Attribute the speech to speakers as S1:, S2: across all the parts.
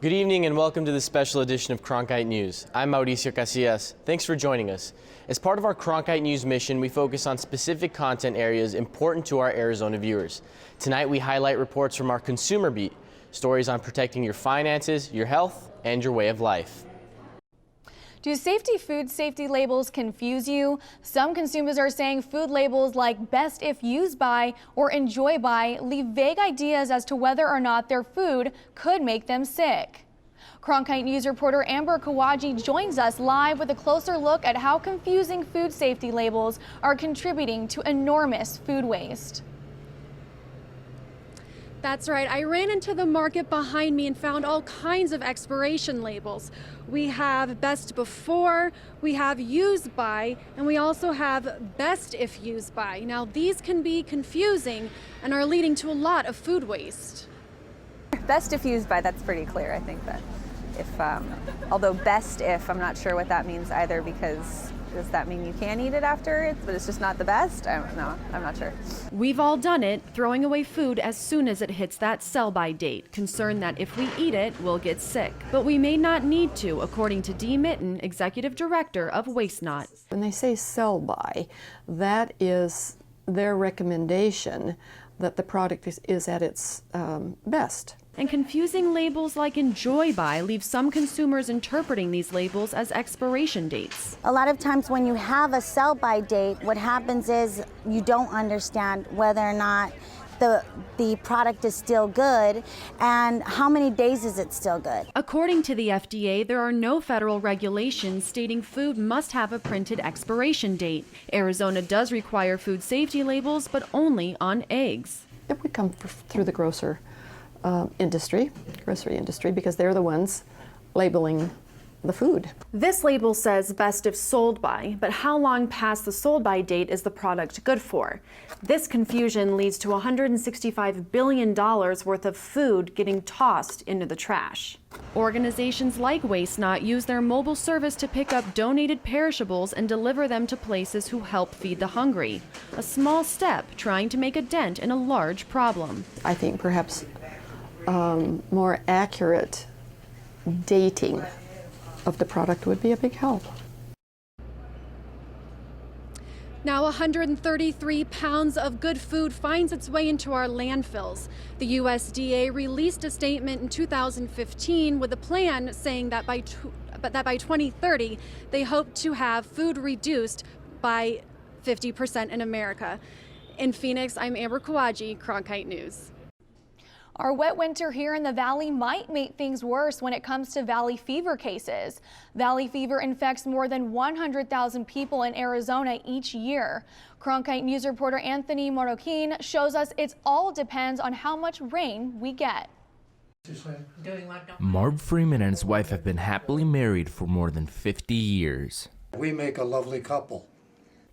S1: Good evening and welcome to this special edition of Cronkite News. I'm Mauricio Casillas. Thanks for joining us. As part of our Cronkite News mission, we focus on specific content areas important to our Arizona viewers. Tonight we highlight reports from our consumer beat, stories on protecting your finances, your health, and your way of life.
S2: Do food safety labels confuse you? Some consumers are saying food labels like best if used by or enjoy by leave vague ideas as to whether or not their food could make them sick. Cronkite News reporter Amber KAHWAJI joins us live with a closer look at how confusing food safety labels are contributing to enormous food waste.
S3: That's right. I ran into the market behind me and found all kinds of expiration labels. We have best before, we have used by, and we also have best if used by. Now these can be confusing and are leading to a lot of food waste.
S4: Best if used by, that's pretty clear. I think that if, although best if, I'm not sure what that means either, because does that mean you can eat it after it, but it's just not the best? I don't know. I'm not sure.
S3: We've all done it, throwing away food as soon as it hits that sell-by date, concerned that if we eat it, we'll get sick. But we may not need to, according to Dee Mitten, Executive Director of Waste Not.
S5: When they say sell-by, that is their recommendation that the product is at its best.
S3: And confusing labels like enjoy by leave some consumers interpreting these labels as expiration dates.
S6: A lot of times when you have a sell-by date, what happens is you don't understand whether or not the product is still good and how many days is it still good.
S3: According to the FDA, there are no federal regulations stating food must have a printed expiration date. Arizona does require food safety labels, but only on eggs.
S5: It would come through the grocery industry, because they're the ones labeling the food.
S3: This label says best if sold by, but how long past the sold by date is the product good for? This confusion leads to $165 billion worth of food getting tossed into the trash. Organizations like Waste Not use their mobile service to pick up donated perishables and deliver them to places who help feed the hungry. A small step trying to make a dent in a large problem.
S5: I think perhaps more accurate dating of the product would be a big help.
S3: Now 133 pounds of good food finds its way into our landfills. The USDA released a statement in 2015 with a plan saying that by 2030 they hope to have food reduced by 50% in America. In Phoenix, I'm Amber KAHWAJI, Cronkite News.
S2: Our wet winter here in the valley might make things worse when it comes to valley fever cases. Valley fever infects more than 100,000 people in Arizona each year. Cronkite News reporter Anthony Moroquin shows us it all depends on how much rain we get.
S7: Marv Freeman and his wife have been happily married for more than 50 years.
S8: We make a lovely couple.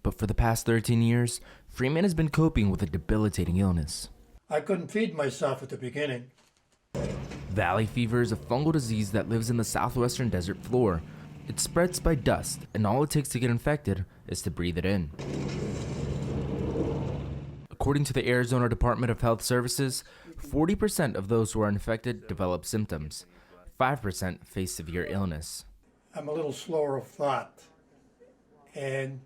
S7: But for the past 13 years, Freeman has been coping with a debilitating illness.
S8: I couldn't feed myself at the beginning.
S7: Valley fever is a fungal disease that lives in the southwestern desert floor. It spreads by dust, and all it takes to get infected is to breathe it in. According to the Arizona Department of Health Services, 40% of those who are infected develop symptoms. 5% face severe illness.
S8: I'm a little slower of thought, and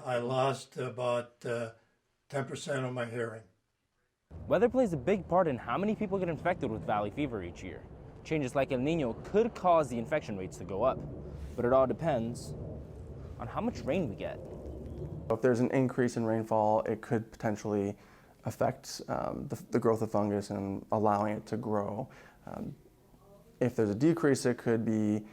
S8: I lost about 10% of my hearing.
S9: Weather plays a big part in how many people get infected with valley fever each year. Changes like El Nino could cause the infection rates to go up, but it all depends on how much rain we get.
S10: If there's an increase in rainfall, it could potentially affect the growth of fungus and allowing it to grow. If there's a decrease, it could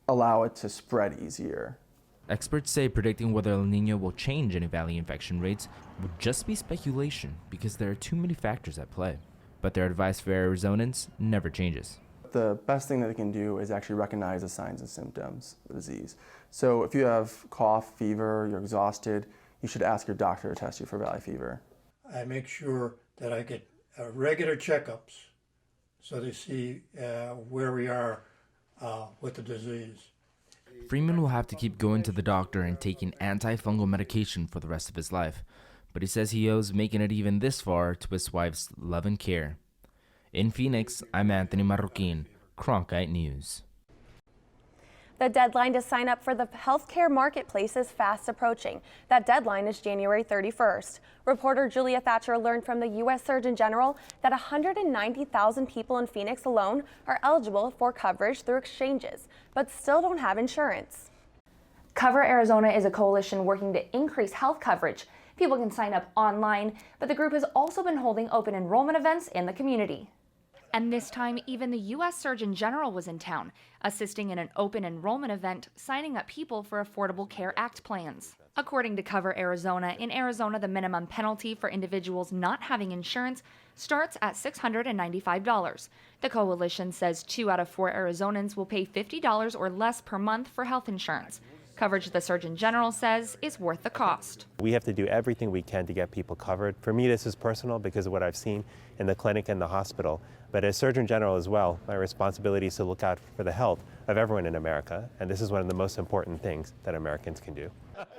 S10: allow it to spread easier.
S7: Experts say predicting whether El Nino will change any valley infection rates would just be speculation because there are too many factors at play. But their advice for Arizonans never changes.
S10: The best thing that they can do is actually recognize the signs and symptoms of the disease. So if you have cough, fever, you're exhausted, you should ask your doctor to test you for valley fever.
S8: I make sure that I get regular checkups so they see where we are with the disease.
S7: Freeman will have to keep going to the doctor and taking antifungal medication for the rest of his life, but he says he owes making it even this far to his wife's love and care. In Phoenix, I'm Anthony Marroquin, Cronkite News.
S11: The deadline to sign up for the healthcare marketplace is fast approaching. That deadline is January 31st. Reporter Julia Thatcher learned from the U.S. Surgeon General that 190,000 people in Phoenix alone are eligible for coverage through exchanges, but still don't have insurance.
S2: Cover Arizona is a coalition working to increase health coverage. People can sign up online, but the group has also been holding open enrollment events in the community. And this time, even the U.S. Surgeon General was in town, assisting in an open enrollment event, signing up people for Affordable Care Act plans. According to Cover Arizona, in Arizona, the minimum penalty for individuals not having insurance starts at $695. The coalition says 2 out of 4 Arizonans will pay $50 or less per month for health insurance. Coverage, the Surgeon General says, is worth the cost.
S12: We have to do everything we can to get people covered. For me, this is personal because of what I've seen in the clinic and the hospital. But as Surgeon General as well, my responsibility is to look out for the health of everyone in America. And this is one of the most important things that Americans can do.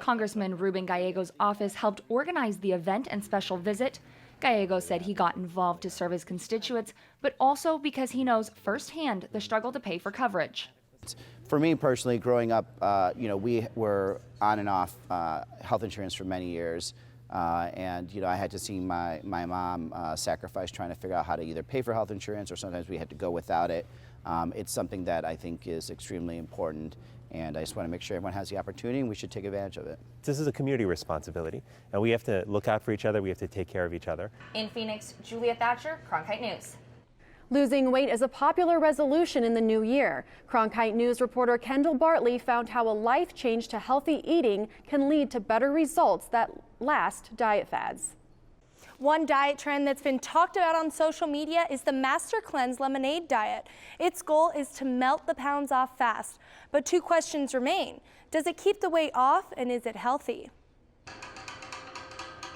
S2: Congressman Ruben Gallegos' office helped organize the event and special visit. Gallegos said he got involved to serve his constituents, but also because he knows firsthand the struggle to pay for coverage.
S13: For me personally, growing up, we were on and off health insurance for many years. And I had to see my mom sacrifice trying to figure out how to either pay for health insurance, or sometimes we had to go without it. It's something that I think is extremely important, and I just want to make sure everyone has the opportunity, and we should take advantage of it.
S12: This is a community responsibility, and we have to look out for each other. We have to take care of each other.
S2: In Phoenix, Julia Thatcher, Cronkite News.
S3: Losing weight is a popular resolution in the new year. Cronkite News reporter Kendall Bartley found how a life change to healthy eating can lead to better results that last diet fads.
S11: One diet trend that's been talked about on social media is the Master Cleanse Lemonade diet. Its goal is to melt the pounds off fast. But 2 questions remain. Does it keep the weight off, and is it healthy?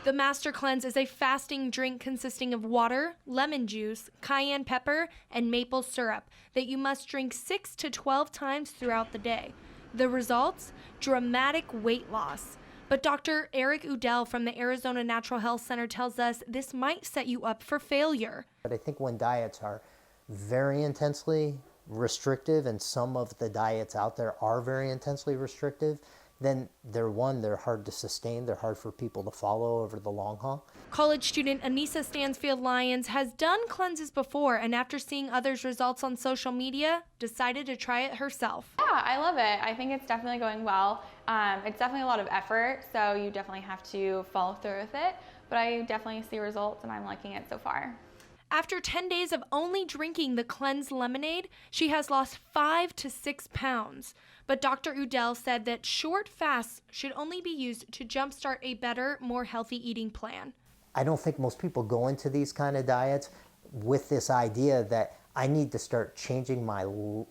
S11: The Master Cleanse is a fasting drink consisting of water, lemon juice, cayenne pepper, and maple syrup that you must drink 6 to 12 times throughout the day. The results? Dramatic weight loss. But Dr. Eric Udell from the Arizona Natural Health Center tells us this might set you up for failure.
S14: But I think when diets are very intensely restrictive, and some of the diets out there are very intensely restrictive, then they're hard to sustain, they're hard for people to follow over the long haul.
S11: College student Anissa Stansfield-Lyons has done cleanses before, and after seeing others' results on social media, decided to try it herself.
S15: Yeah, I love it. I think it's definitely going well. It's definitely a lot of effort, so you definitely have to follow through with it, but I definitely see results and I'm liking it so far.
S11: After 10 days of only drinking the cleanse lemonade, she has lost 5 to 6 pounds. But Dr. Udell said that short fasts should only be used to jumpstart a better, more healthy eating plan.
S14: I don't think most people go into these kind of diets with this idea that I need to start changing my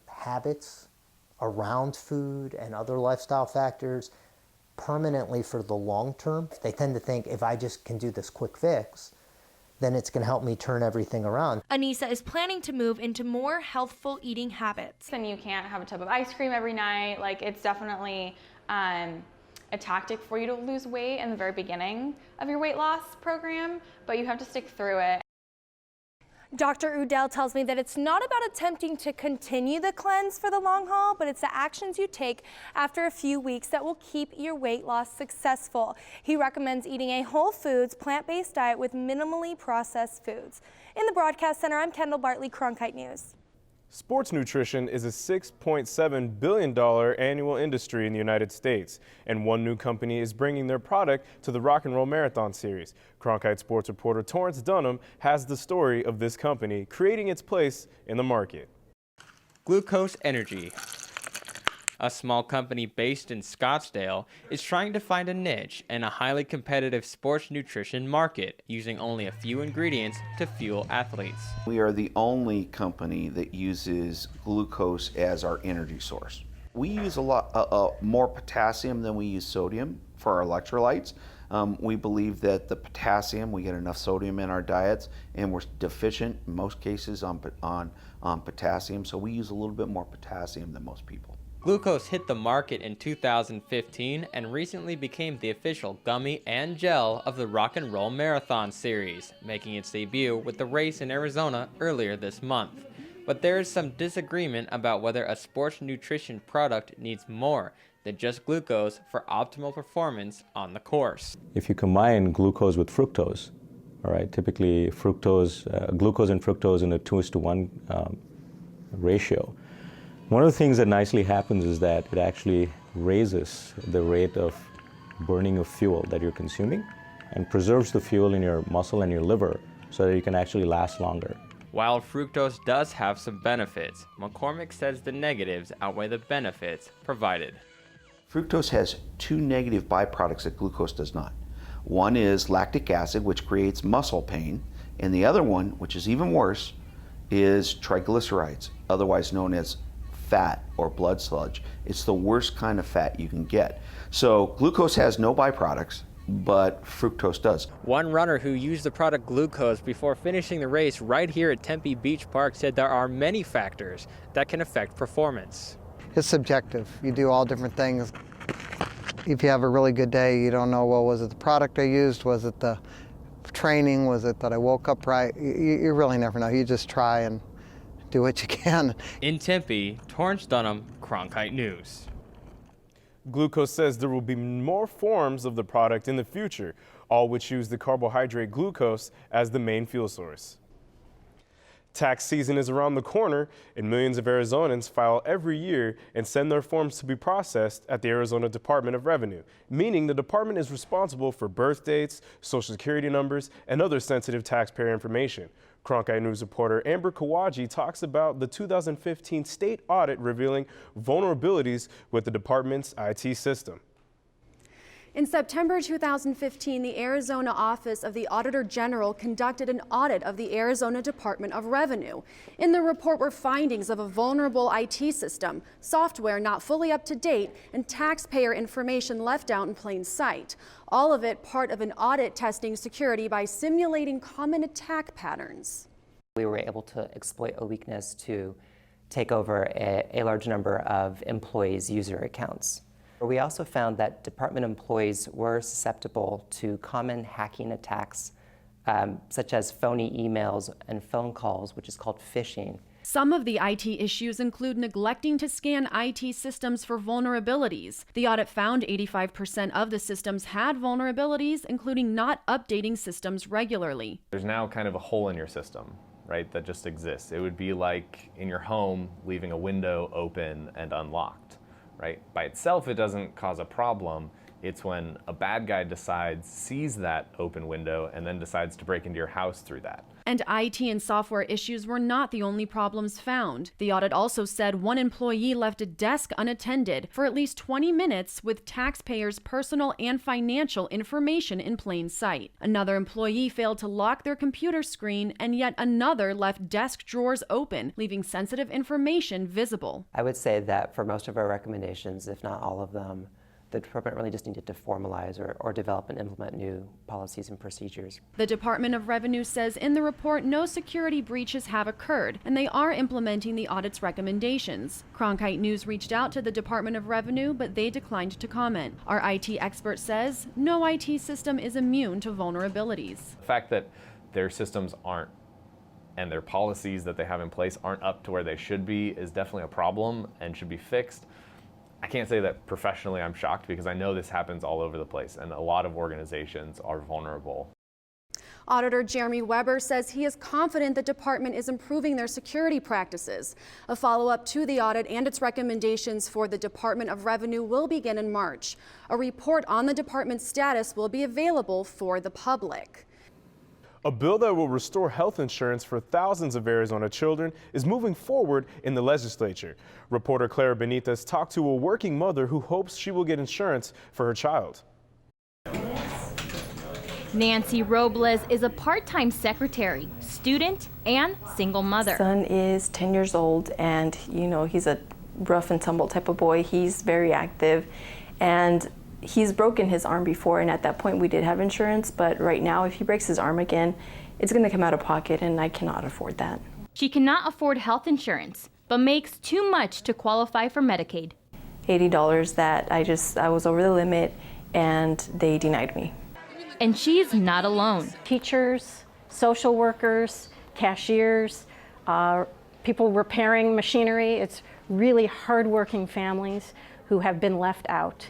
S14: habits around food and other lifestyle factors permanently for the long term. They tend to think if I just can do this quick fix, then it's going to help me turn everything around.
S11: Anissa is planning to move into more healthful eating habits.
S15: And you can't have a tub of ice cream every night. Like, it's definitely a tactic for you to lose weight in the very beginning of your weight loss program, but you have to stick through it.
S11: Dr. Udell tells me that it's not about attempting to continue the cleanse for the long haul, but it's the actions you take after a few weeks that will keep your weight loss successful. He recommends eating a whole foods, plant-based diet with minimally processed foods. In the broadcast center, I'm Kendall Bartley, Cronkite News.
S16: Sports nutrition is a $6.7 billion annual industry in the United States, and one new company is bringing their product to the Rock and Roll Marathon Series. Cronkite sports reporter Torrence Dunham has the story of this company creating its place in the market.
S17: Glucose Energy, a small company based in Scottsdale, is trying to find a niche in a highly competitive sports nutrition market, using only a few ingredients to fuel athletes.
S18: We are the only company that uses glucose as our energy source. We use a lot more potassium than we use sodium for our electrolytes. We believe that the potassium, we get enough sodium in our diets, and we're deficient in most cases on potassium, so we use a little bit more potassium than most people.
S17: Glucose hit the market in 2015 and recently became the official gummy and gel of the Rock and Roll Marathon Series, making its debut with the race in Arizona earlier this month. But there is some disagreement about whether a sports nutrition product needs more than just glucose for optimal performance on the course.
S19: If you combine glucose with fructose, all right, typically glucose and fructose in a 2:1 ratio, one of the things that nicely happens is that it actually raises the rate of burning of fuel that you're consuming and preserves the fuel in your muscle and your liver so that you can actually last longer.
S17: While fructose does have some benefits, McCormick says the negatives outweigh the benefits provided.
S18: Fructose has two negative byproducts that glucose does not. One is lactic acid, which creates muscle pain, and the other one, which is even worse, is triglycerides, otherwise known as fat or blood sludge. It's the worst kind of fat you can get. So glucose has no byproducts, but fructose does.
S17: One runner who used the product glucose before finishing the race right here at Tempe Beach Park said there are many factors that can affect performance.
S20: It's subjective. You do all different things. If you have a really good day, you don't know, well, was it the product I used? Was it the training? Was it that I woke up right? You really never know. You just try and do what you can.
S17: In Tempe, Torrence Dunham, Cronkite News.
S16: Glucose says there will be more forms of the product in the future, all which use the carbohydrate glucose as the main fuel source. Tax season is around the corner, and millions of Arizonans file every year and send their forms to be processed at the Arizona Department of Revenue, meaning the department is responsible for birth dates, social security numbers, and other sensitive taxpayer information. Cronkite News reporter Amber KAHWAJI talks about the 2015 state audit revealing vulnerabilities with the department's IT system.
S3: In September 2015, the Arizona Office of the Auditor General conducted an audit of the Arizona Department of Revenue. In the report were findings of a vulnerable IT system, software not fully up to date, and taxpayer information left out in plain sight. All of it part of an audit testing security by simulating common attack patterns.
S21: We were able to exploit a weakness to take over a large number of employees' user accounts. We also found that department employees were susceptible to common hacking attacks, such as phony emails and phone calls, which is called phishing.
S3: Some of the IT issues include neglecting to scan IT systems for vulnerabilities. The audit found 85% of the systems had vulnerabilities, including not updating systems regularly.
S22: There's now kind of a hole in your system, right, that just exists. It would be like in your home leaving a window open and unlocked. Right? By itself, it doesn't cause a problem. It's when a bad guy sees that open window and then decides to break into your house through that.
S3: And IT and software issues were not the only problems found. The audit also said one employee left a desk unattended for at least 20 minutes with taxpayers' personal and financial information in plain sight. Another employee failed to lock their computer screen, and yet another left desk drawers open, leaving sensitive information visible.
S21: I would say that for most of our recommendations, if not all of them, the department really just needed to formalize or develop and implement new policies and procedures.
S3: The Department of Revenue says in the report no security breaches have occurred, and they are implementing the audit's recommendations. Cronkite News reached out to the Department of Revenue, but they declined to comment. Our IT expert says no IT system is immune to vulnerabilities.
S22: The fact that their systems aren't and their policies that they have in place aren't up to where they should be is definitely a problem and should be fixed. I can't say that professionally I'm shocked because I know this happens all over the place and a lot of organizations are vulnerable.
S3: Auditor Jeremy Weber says he is confident the department is improving their security practices. A follow-up to the audit and its recommendations for the Department of Revenue will begin in March. A report on the department's status will be available for the public.
S16: A bill that will restore health insurance for thousands of Arizona children is moving forward in the legislature. Reporter Clara Benitez talked to a working mother who hopes she will get insurance for her child.
S23: Nancy Robles is a part-time secretary, student, and single mother.
S24: My son is 10 years old, and he's a rough and tumble type of boy. He's very active, and he's broken his arm before, and at that point we did have insurance, but right now if he breaks his arm again, it's going to come out of pocket, and I cannot afford that.
S23: She cannot afford health insurance, but makes too much to qualify for Medicaid.
S24: $80 that I was over the limit, and they denied me.
S23: And she's not alone.
S25: Teachers, social workers, cashiers,
S1: people repairing machinery. It's really hardworking families who have been left out.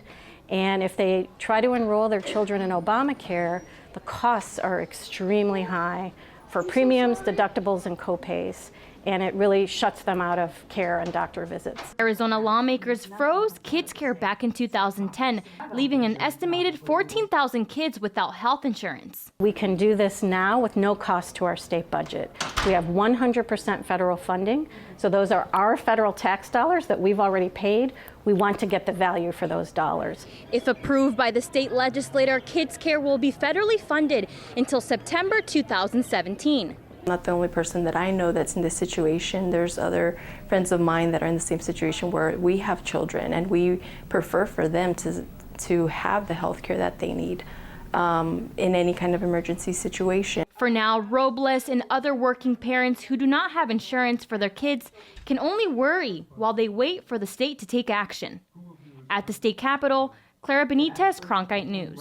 S1: And if they try to enroll their children in Obamacare, the costs are extremely high for premiums, deductibles, and copays. And it really shuts them out of care and doctor visits.
S23: Arizona lawmakers froze kids' care back in 2010, leaving an estimated 14,000 kids without health insurance.
S1: We can do this now with no cost to our state budget. We have 100% federal funding, so those are our federal tax dollars that we've already paid. We want to get the value for those dollars.
S23: If approved by the state legislature, kids' care will be federally funded until September 2017.
S24: I'm not the only person that I know that's in this situation. There's other friends of mine that are in the same situation where we have children and we prefer for them to have the health care that they need in any kind of emergency situation.
S23: For now, Robles and other working parents who do not have insurance for their kids can only worry while they wait for the state to take action. At the state capitol, Clara Benitez, Cronkite News.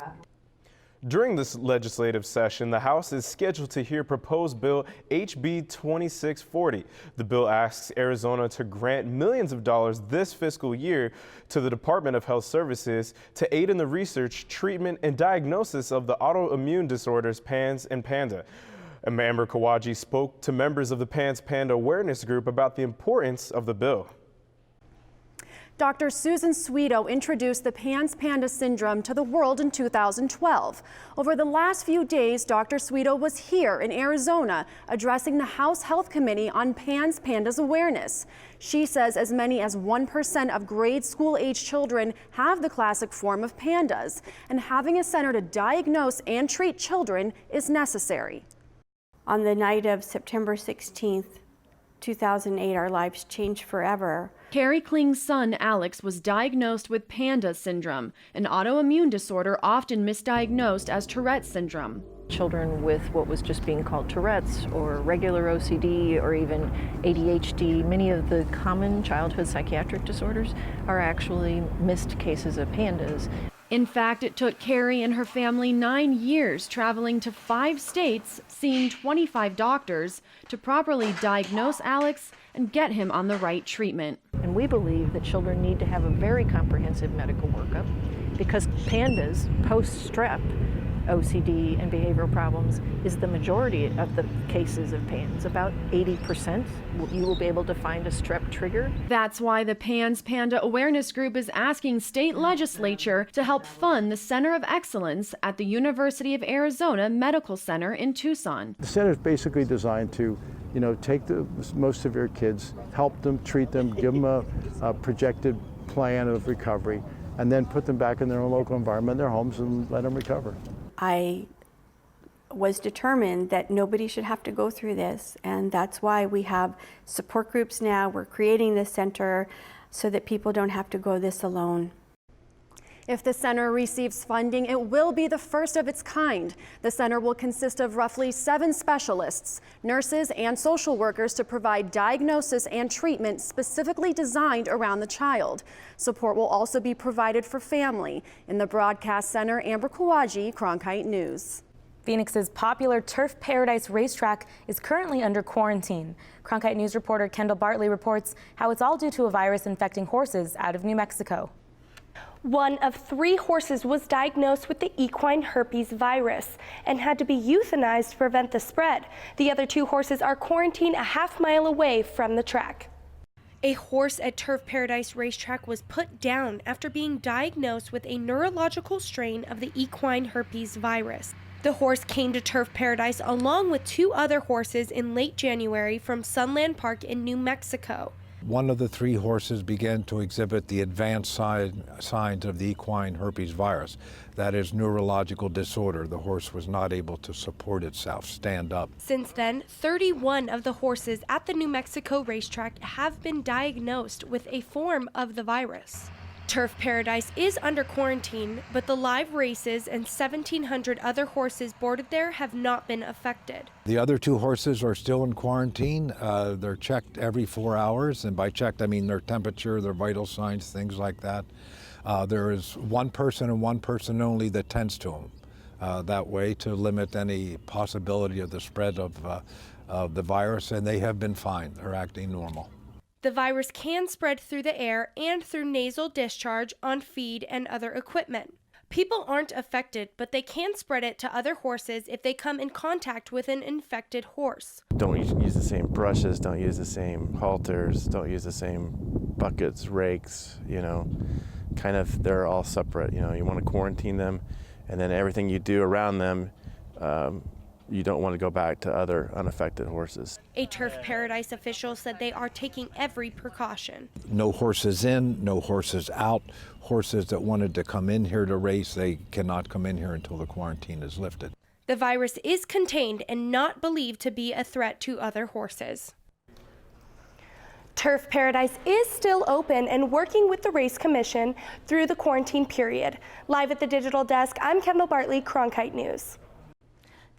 S16: During this legislative session, the House is scheduled to hear proposed bill HB 2640. The bill asks Arizona to grant millions of dollars this fiscal year to the Department of Health Services to aid in the research, treatment, and diagnosis of the autoimmune disorders PANS and PANDA. KAHWAJI spoke to members of the PANS PANDA awareness group about the importance of the bill.
S3: Dr. Susan SWEDO introduced the PANS PANDA syndrome to the world in 2012. Over the last few days, Dr. SWEDO was here in Arizona addressing the House Health Committee on PANS PANDA's awareness. She says as many as 1% of grade school-age children have the classic form of PANDAS, and having a center to diagnose and treat children is necessary.
S4: On the night of September 16th, 2008, our lives changed forever.
S3: Carrie Kling's son, Alex, was diagnosed with PANDA syndrome, an autoimmune disorder often misdiagnosed as Tourette's syndrome.
S5: Children with what was just being called Tourette's or regular OCD or even ADHD, many of the common childhood psychiatric disorders are actually missed cases of PANDAS.
S3: In fact, it took Carrie and her family 9 years traveling to 5 states, seeing 25 doctors to properly diagnose Alex and get him on the right treatment.
S5: And we believe that children need to have a very comprehensive medical workup because PANDAS, post-strep, OCD and behavioral problems is the majority of the cases of PANS. About 80% you will be able to find a strep trigger.
S3: That's why the PANS PANDA Awareness Group is asking state legislature to help fund the Center of Excellence at the University of Arizona Medical Center in Tucson.
S6: The center is basically designed to, take the most severe kids, help them, treat them, give them a projected plan of recovery, and then put them back in their own local environment, their homes, and let them recover.
S4: I was determined that nobody should have to go through this, and that's why we have support groups now. We're creating this center so that people don't have to go this alone.
S3: If the center receives funding, it will be the first of its kind. The center will consist of roughly 7 specialists, nurses, and social workers to provide diagnosis and treatment specifically designed around the child. Support will also be provided for family. In the broadcast center, Amber KAHWAJI, Cronkite News.
S25: Phoenix's popular Turf Paradise racetrack is currently under quarantine. Cronkite News reporter Kendall Bartley reports how it's all due to a virus infecting horses out of New Mexico.
S26: One of 3 horses was diagnosed with the equine herpes virus and had to be euthanized to prevent the spread. The other 2 horses are quarantined a half-mile away from the track.
S11: A horse at Turf Paradise Racetrack was put down after being diagnosed with a neurological strain of the equine herpes virus. The horse came to Turf Paradise along with 2 other horses in late January from Sunland Park in New Mexico.
S27: One of the 3 horses began to exhibit the advanced signs of the equine herpes virus. That is neurological disorder. The horse was not able to support itself, stand up.
S11: Since then, 31 of the horses at the New Mexico racetrack have been diagnosed with a form of the virus. Turf Paradise is under quarantine, but the live races and 1,700 other horses boarded there have not been affected.
S27: The other 2 horses are still in quarantine. They're checked every 4 hours, and by checked I mean their temperature, their vital signs, things like that. There is 1 person and 1 person only that tends to them. That way to limit any possibility of the spread of the virus, and they have been fine. They're acting normal.
S11: The virus can spread through the air and through nasal discharge on feed and other equipment. People aren't affected, but they can spread it to other horses if they come in contact with an infected horse.
S2: Don't use the same brushes, don't use the same halters, don't use the same buckets, rakes, you know, kind of they're all separate. You know, you want to quarantine them, and then everything you do around them, you don't want to go back to other unaffected horses.
S11: A Turf Paradise official said they are taking every precaution.
S27: No horses in, no horses out. Horses that wanted to come in here to race, they cannot come in here until the quarantine is lifted.
S11: The virus is contained and not believed to be a threat to other horses. Turf Paradise is still open and working with the Race Commission through the quarantine period. Live at the digital desk, I'm Kendall Bartley, Cronkite News.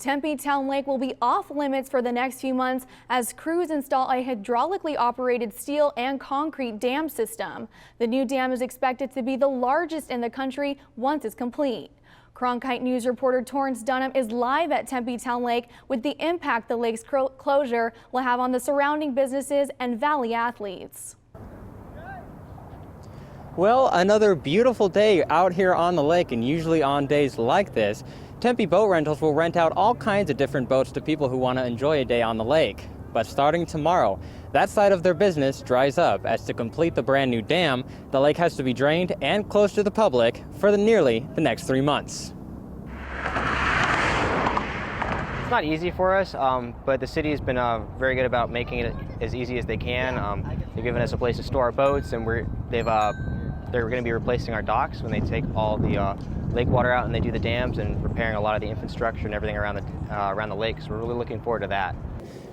S7: Tempe Town Lake will be off limits for the next few months as crews install a hydraulically operated steel and concrete dam system. The new dam is expected to be the largest in the country once it's complete. Cronkite News reporter Torrence Dunham is live at Tempe Town Lake with the impact the lake's closure will have on the surrounding businesses and valley athletes.
S17: Well, another beautiful day out here on the lake, and usually on days like this, Tempe Boat Rentals will rent out all kinds of different boats to people who want to enjoy a day on the lake. But starting tomorrow, that side of their business dries up, as to complete the brand new dam, the lake has to be drained and closed to the public for nearly the next 3 months.
S8: It's not easy for us, but the city has been very good about making it as easy as they can. They've given us a place to store our boats, and they're going to be replacing our docks when they take all the lake water out and they do the dams and repairing a lot of the infrastructure and everything around the lake. So we're really looking forward to that.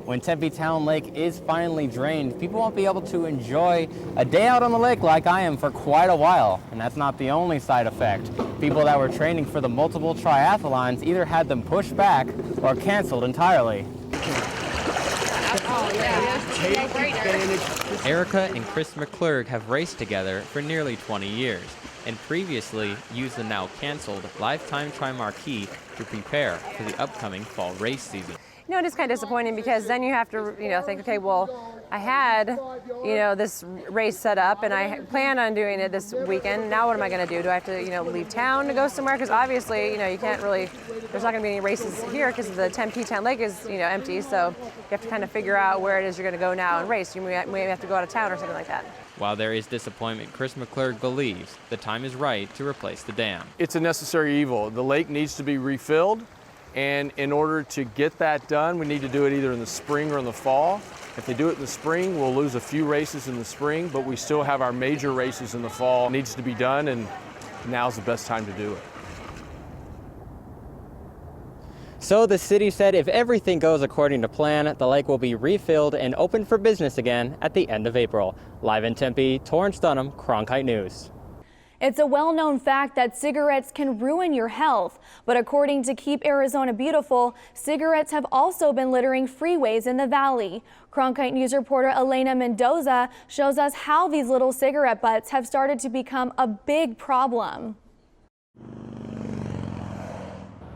S17: When Tempe Town Lake is finally drained, people won't be able to enjoy a day out on the lake like I am for quite a while. And that's not the only side effect. People that were training for the multiple triathlons either had them pushed back or canceled entirely. Erica and Chris MCCLURG have raced together for nearly 20 years and previously used the now canceled Lifetime Tri-Marquee to prepare for the upcoming fall race season.
S9: You know, it is kind of disappointing because then you have to, think, okay, well, I had, this race set up and I plan on doing it this weekend. Now what am I going to do? Do I have to, leave town to go somewhere? Because obviously, you can't really, there's not going to be any races here because the Tempe Town Lake is, empty. So you have to kind of figure out where it is you're going to go now and race. You may have to go out of town or something like that.
S17: While there is disappointment, Chris MCCLURG believes the time is right to replace the dam.
S10: It's a necessary evil. The lake needs to be refilled, and in order to get that done, we need to do it either in the spring or in the fall. If they do it in the spring, we'll lose a few races in the spring, but we still have our major races in the fall. It needs to be done, and now's the best time to do it.
S17: So the city said if everything goes according to plan, the lake will be refilled and open for business again at the end of April. Live in Tempe, Torrence Dunham, Cronkite News.
S7: It's a well-known fact that cigarettes can ruin your health, but according to Keep Arizona Beautiful, cigarettes have also been littering freeways in the valley. Cronkite News reporter Elena Mendoza shows us how these little cigarette butts have started to become a big problem.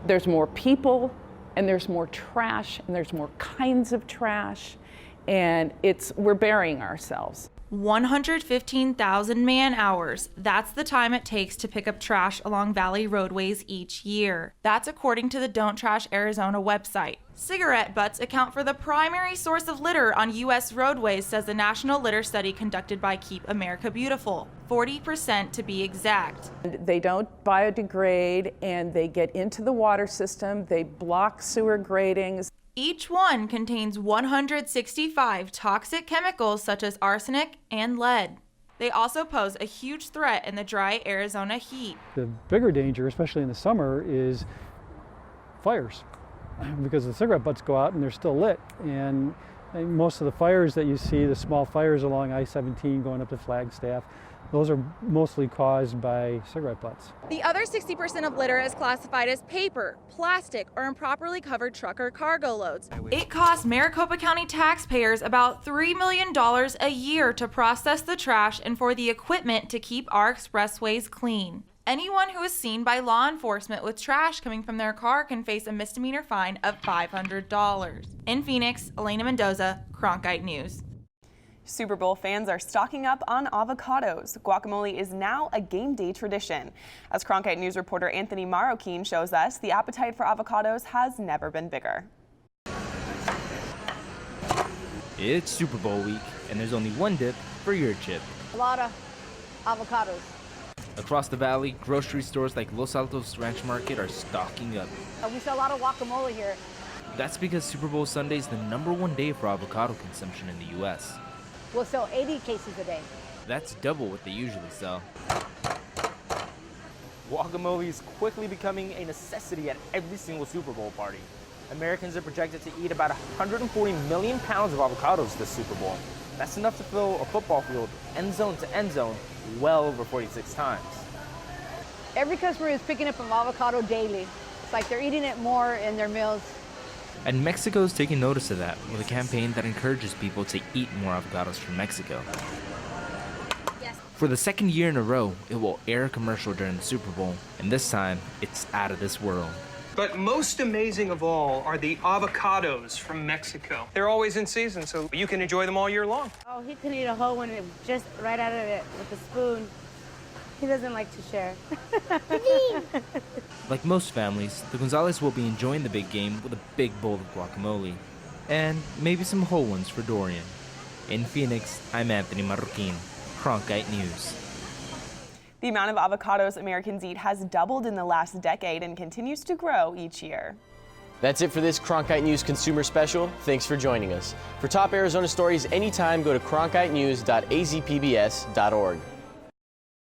S12: There's more people, and there's more trash, and there's more kinds of trash, and we're burying ourselves.
S11: 115,000 man-hours. That's the time it takes to pick up trash along valley roadways each year. That's according to the Don't Trash Arizona website. Cigarette butts account for the primary source of litter on U.S. roadways, says the national litter study conducted by Keep America Beautiful. 40% to be exact.
S12: They don't biodegrade, and they get into the water system. They block sewer gratings.
S11: Each one contains 165 toxic chemicals such as arsenic and lead. They also pose a huge threat in the dry Arizona heat.
S13: The bigger danger, especially in the summer, is fires, because the cigarette butts go out and they're still lit. And most of the fires that you see, the small fires along I-17 going up to Flagstaff, those are mostly caused by cigarette butts.
S11: The other 60% of litter is classified as paper, plastic, or improperly covered truck or cargo loads. It costs Maricopa County taxpayers about $3 million a year to process the trash and for the equipment to keep our expressways clean.
S14: Anyone who is seen by law enforcement with trash coming from their car can face a misdemeanor fine of $500. In Phoenix, Elena Mendoza, Cronkite News.
S15: Super Bowl fans are stocking up on avocados. Guacamole is now a game day tradition. As Cronkite News reporter Anthony Marroquin shows us, the appetite for avocados has never been bigger.
S18: It's Super Bowl week, and there's only one dip for your chip.
S19: A lot of avocados.
S18: Across the valley, grocery stores like Los Altos Ranch Market are stocking up.
S19: We sell a lot of guacamole here.
S18: That's because Super Bowl Sunday is the #1 day for avocado consumption in the U.S.
S19: We'll sell 80 cases a day.
S18: That's double what they usually sell.
S20: Guacamole is quickly becoming a necessity at every single Super Bowl party. Americans are projected to eat about 140 million pounds of avocados this Super Bowl. That's enough to fill a football field end zone to end zone well over 46 times.
S19: Every customer is picking up an avocado daily. It's like they're eating it more in their meals.
S18: And Mexico's taking notice of that with a campaign that encourages people to eat more avocados from Mexico.
S19: Yes.
S18: For the second year in a row, it will air a commercial during the Super Bowl, and this time, it's out of this world.
S21: But most amazing of all are the avocados from Mexico. They're always in season, so you can enjoy them all year long.
S19: Oh, he can eat a whole one just right out of it with a spoon. He doesn't like to share.
S18: Like most families, the Gonzalez will be enjoying the big game with a big bowl of guacamole. And maybe some whole ones for Dorian. In Phoenix, I'm Anthony Marroquin, Cronkite News.
S15: The amount of avocados Americans eat has doubled in the last decade and continues to grow each year.
S22: That's it for this Cronkite News Consumer Special. Thanks for joining us. For top Arizona stories anytime, go to cronkitenews.azpbs.org.